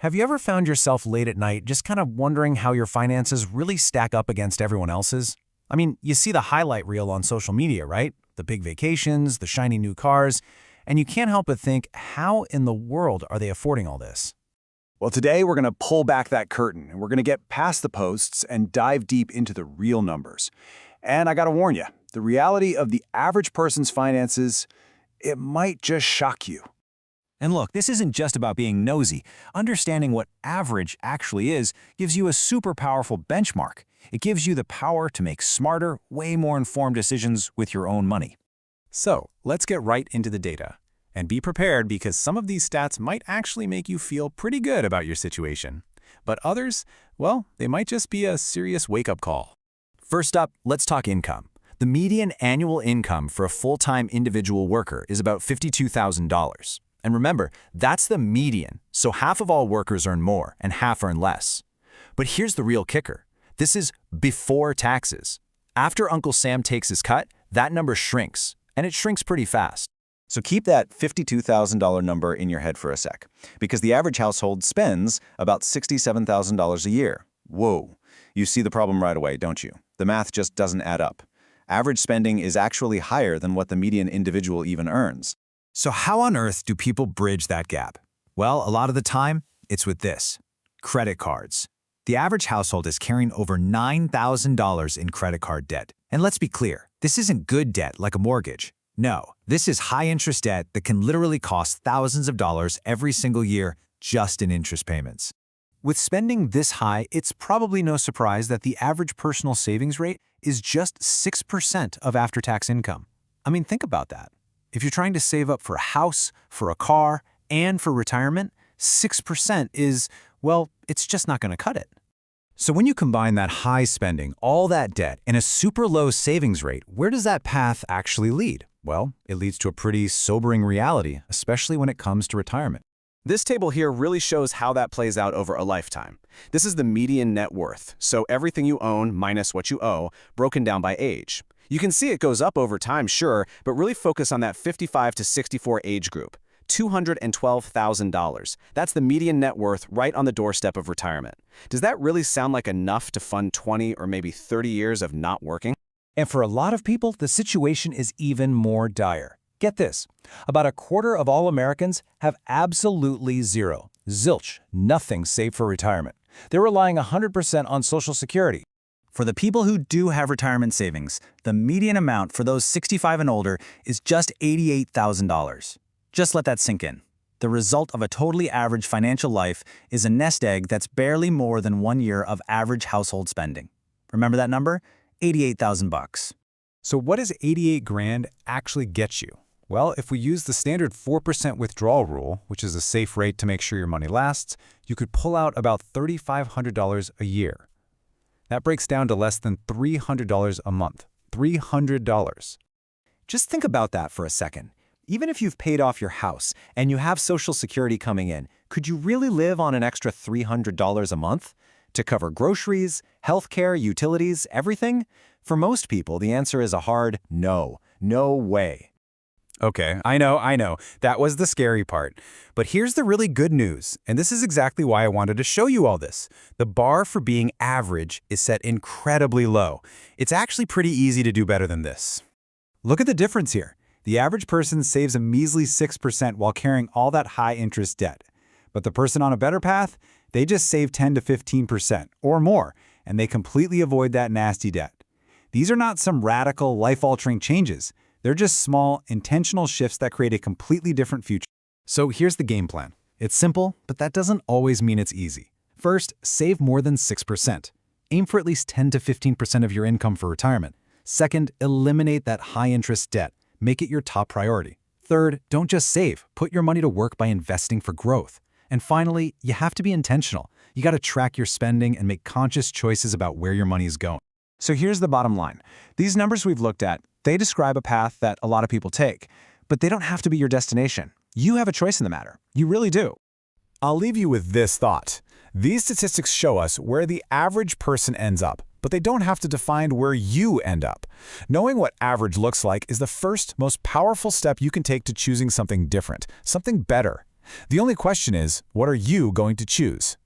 Have you ever found yourself late at night just kind of wondering how your finances really stack up against everyone else's? I mean, you see the highlight reel on social media, right? The big vacations, the shiny new cars, and you can't help but think, how in the world are they affording all this? Well, today we're going to pull back that curtain and we're going to get past the posts and dive deep into the real numbers. And I got to warn you, the reality of the average person's finances, it might just shock you. And look, this isn't just about being nosy. Understanding what average actually is gives you a super powerful benchmark. It gives you the power to make smarter, way more informed decisions with your own money. So, let's get right into the data. And be prepared because some of these stats might actually make you feel pretty good about your situation. But others, well, they might just be a serious wake-up call. First up, let's talk income. The median annual income for a full-time individual worker is about $52,000. And remember, that's the median, so half of all workers earn more and half earn less. But here's the real kicker. This is before taxes. After Uncle Sam takes his cut, that number shrinks, and it shrinks pretty fast. So keep that $52,000 number in your head for a sec, because the average household spends about $67,000 a year. Whoa, you see the problem right away, don't you? The math just doesn't add up. Average spending is actually higher than what the median individual even earns. So how on earth do people bridge that gap? Well, a lot of the time, it's with this: credit cards. The average household is carrying over $9,000 in credit card debt. And let's be clear, this isn't good debt like a mortgage. No, this is high-interest debt that can literally cost thousands of dollars every single year just in interest payments. With spending this high, it's probably no surprise that the average personal savings rate is just 6% of after-tax income. I mean, think about that. If you're trying to save up for a house, for a car, and for retirement, 6% is, well, it's just not going to cut it. So when you combine that high spending, all that debt, and a super low savings rate, where does that path actually lead? Well, it leads to a pretty sobering reality, especially when it comes to retirement. This table here really shows how that plays out over a lifetime. This is the median net worth, so everything you own minus what you owe, broken down by age. You can see it goes up over time, sure, but really focus on that 55 to 64 age group. $212,000. That's the median net worth right on the doorstep of retirement. Does that really sound like enough to fund 20 or maybe 30 years of not working? And for a lot of people, the situation is even more dire. Get this, about a quarter of all Americans have absolutely zero, zilch, nothing saved for retirement. They're relying 100% on Social Security. For the people who do have retirement savings, the median amount for those 65 and older is just $88,000. Just let that sink in. The result of a totally average financial life is a nest egg that's barely more than 1 year of average household spending. Remember that number? $88,000. So what does 88 grand actually get you? Well, if we use the standard 4% withdrawal rule, which is a safe rate to make sure your money lasts, you could pull out about $3,500 a year. That breaks down to less than $300 a month. $300. Just think about that for a second. Even if you've paid off your house and you have Social Security coming in, could you really live on an extra $300 a month? To cover groceries, healthcare, utilities, everything? For most people, the answer is a hard no. No way. Okay, I know. That was the scary part. But here's the really good news, and this is exactly why I wanted to show you all this. The bar for being average is set incredibly low. It's actually pretty easy to do better than this. Look at the difference here. The average person saves a measly 6% while carrying all that high-interest debt. But the person on a better path, they just save 10 to 15% or more, and they completely avoid that nasty debt. These are not some radical, life-altering changes. They're just small, intentional shifts that create a completely different future. So here's the game plan. It's simple, but that doesn't always mean it's easy. First, save more than 6%. Aim for at least 10 to 15% of your income for retirement. Second, eliminate that high-interest debt. Make it your top priority. Third, don't just save. Put your money to work by investing for growth. And finally, you have to be intentional. You got to track your spending and make conscious choices about where your money is going. So here's the bottom line. These numbers we've looked at, they describe a path that a lot of people take, but they don't have to be your destination. You have a choice in the matter. You really do. I'll leave you with this thought. These statistics show us where the average person ends up, but they don't have to define where you end up. Knowing what average looks like is the first, most powerful step you can take to choosing something different, something better. The only question is, what are you going to choose?